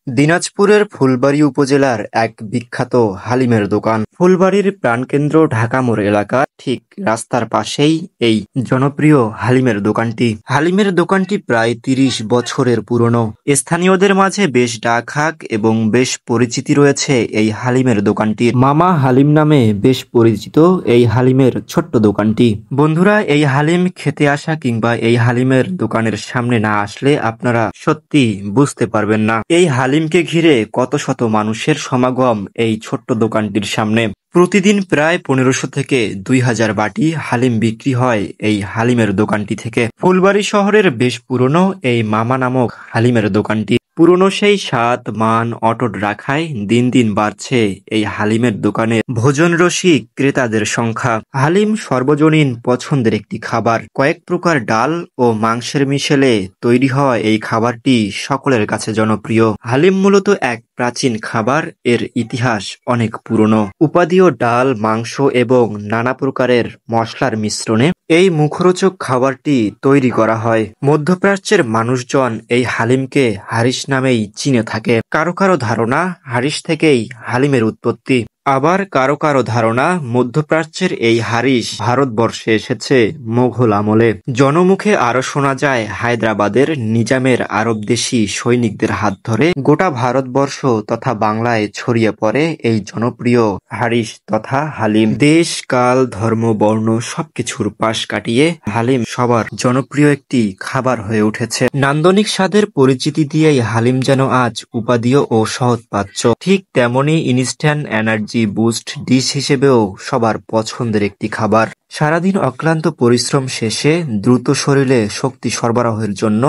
দিনাজপুরের ফুলবাড়ী উপজেলার এক বিখ্যাত হালিমের দোকান। ফুলবাড়ীর প্রাণকেন্দ্র ঢাকা মোড় এলাকা ঠিক রাস্তার পাশেই এই জনপ্রিয় হালিমের দোকানটি। হালিমের দোকানটি প্রায় ৩০ বছরের পুরনো। স্থানীয়দের মাঝে বেশ ডাকহাক এবং বেশ পরিচিতি রয়েছে এই হালিমের দোকানটির। মামা হালিম নামে বেশ পরিচিত এই হালিমের ছোট্ট দোকানটি। বন্ধুরা, এই হালিম খেতে আসা কিংবা এই হালিমের দোকানের সামনে না আসলে আপনারা সত্যি বুঝতে পারবেন না এই হালিমকে ঘিরে কত শত মানুষের সমাগম এই ছোট্ট দোকানটির সামনে। প্রতিদিন প্রায় ১৫০০ থেকে ২০০০ বাটি হালিম বিক্রি হয় এই হালিমের দোকানটি থেকে। ফুলবাড়ী শহরের বেশ পুরনো এই মামা নামক হালিমের দোকানটি। পুরনো সেই স্বাদ মান অটুট রাখায় দিন দিন বাড়ছে এই হালিমের দোকানে ভোজন রসিক ক্রেতাদের সংখ্যা। হালিম সর্বজনীন পছন্দের একটি খাবার। কয়েক প্রকার ডাল ও মাংসের মিশেলে তৈরি হওয়া এই খাবারটি সকলের কাছে জনপ্রিয়। হালিম মূলত এক প্রাচীন খাবার। এর ইতিহাস অনেক পুরনো। উপাদেয় ডাল, মাংস এবং নানা প্রকারের মশলার মিশ্রণে এই মুখরোচক খাবারটি তৈরি করা হয়। মধ্যপ্রাচ্যের মানুষজন এই হালিমকে হারিস নামেই চিনে থাকে। কারো কারো ধারণা হারিস থেকেই হালিমের উৎপত্তি। আবার কারো কারো ধারণা মধ্যপ্রাচ্যের এই হারিস ভারতবর্ষে এসেছে মোঘল আমলে। জনমুখে আরো শোনা যায় হায়দ্রাবাদের নিজামের আরবদেশী সৈনিকদের হাত ধরে গোটা ভারতবর্ষ তথা বাংলায় ছড়িয়ে পড়ে এই জনপ্রিয় হারিস তথা হালিম। দেশ কাল ধর্ম বর্ণ সবকিছুর পাশ কাটিয়ে হালিম সবার জনপ্রিয় একটি খাবার হয়ে উঠেছে। নান্দনিক স্বাদের পরিচিতি দিয়েই হালিম যেন আজ উপাদেয় ও সহজপাচ্য। ঠিক তেমনি ইনস্ট্যান্ট এনার্জি বুস্ট ডিশ হিসেবেও সবার পছন্দের একটি খাবার। সারাদিন অক্লান্ত পরিশ্রম শেষে দ্রুত শরীরে শক্তি সরবরাহের জন্য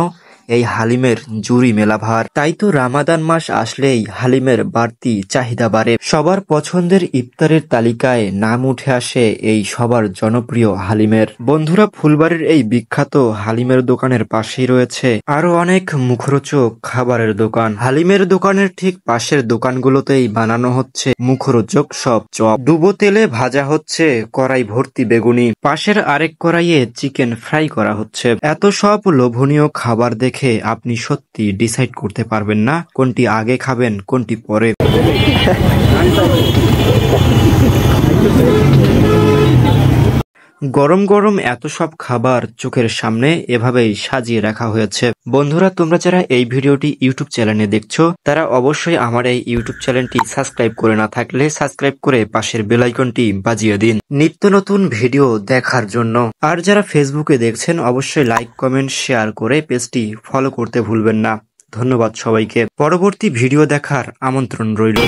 এই হালিমের জুড়ি মেলা ভার। তাই তো রামাদান মাস আসলেই হালিমের বাড়তি চাহিদা বাড়ে। সবার পছন্দের ইফতারের তালিকায় নাম উঠে আসে এই সবার জনপ্রিয় হালিমের। বন্ধুরা, ফুলবাড়ীর এই বিখ্যাত হালিমের দোকানের পাশেই রয়েছে আরো অনেক মুখরোচক খাবারের দোকান। হালিমের দোকানের ঠিক পাশের দোকানগুলোতেই বানানো হচ্ছে মুখরোচক সব চপ। ডুবো তেলে ভাজা হচ্ছে কড়াই ভর্তি বেগুনি। পাশের আরেক কড়াইয়ে চিকেন ফ্রাই করা হচ্ছে। এত সব লোভনীয় খাবার দেখে আপনি সত্যি ডিসাইড করতে পারবেন না কোনটি আগে খাবেন কোনটি পরে। গরম গরম এত সব খাবার চোখের সামনে এভাবেই সাজিয়ে রাখা হয়েছে। বন্ধুরা, তোমরা যারা এই ভিডিওটি ইউটিউব চ্যানেলে দেখছো তারা অবশ্যই আমার এই ইউটিউব চ্যানেলটি সাবস্ক্রাইব করে না থাকলে সাবস্ক্রাইব করে পাশের বেল আইকনটি বাজিয়ে দিন নিত্য নতুন ভিডিও দেখার জন্য। আর যারা ফেসবুকে দেখছেন অবশ্যই লাইক কমেন্ট শেয়ার করে পেজটি ফলো করতে ভুলবেন না। ধন্যবাদ সবাইকে। পরবর্তী ভিডিও দেখার আমন্ত্রণ রইল।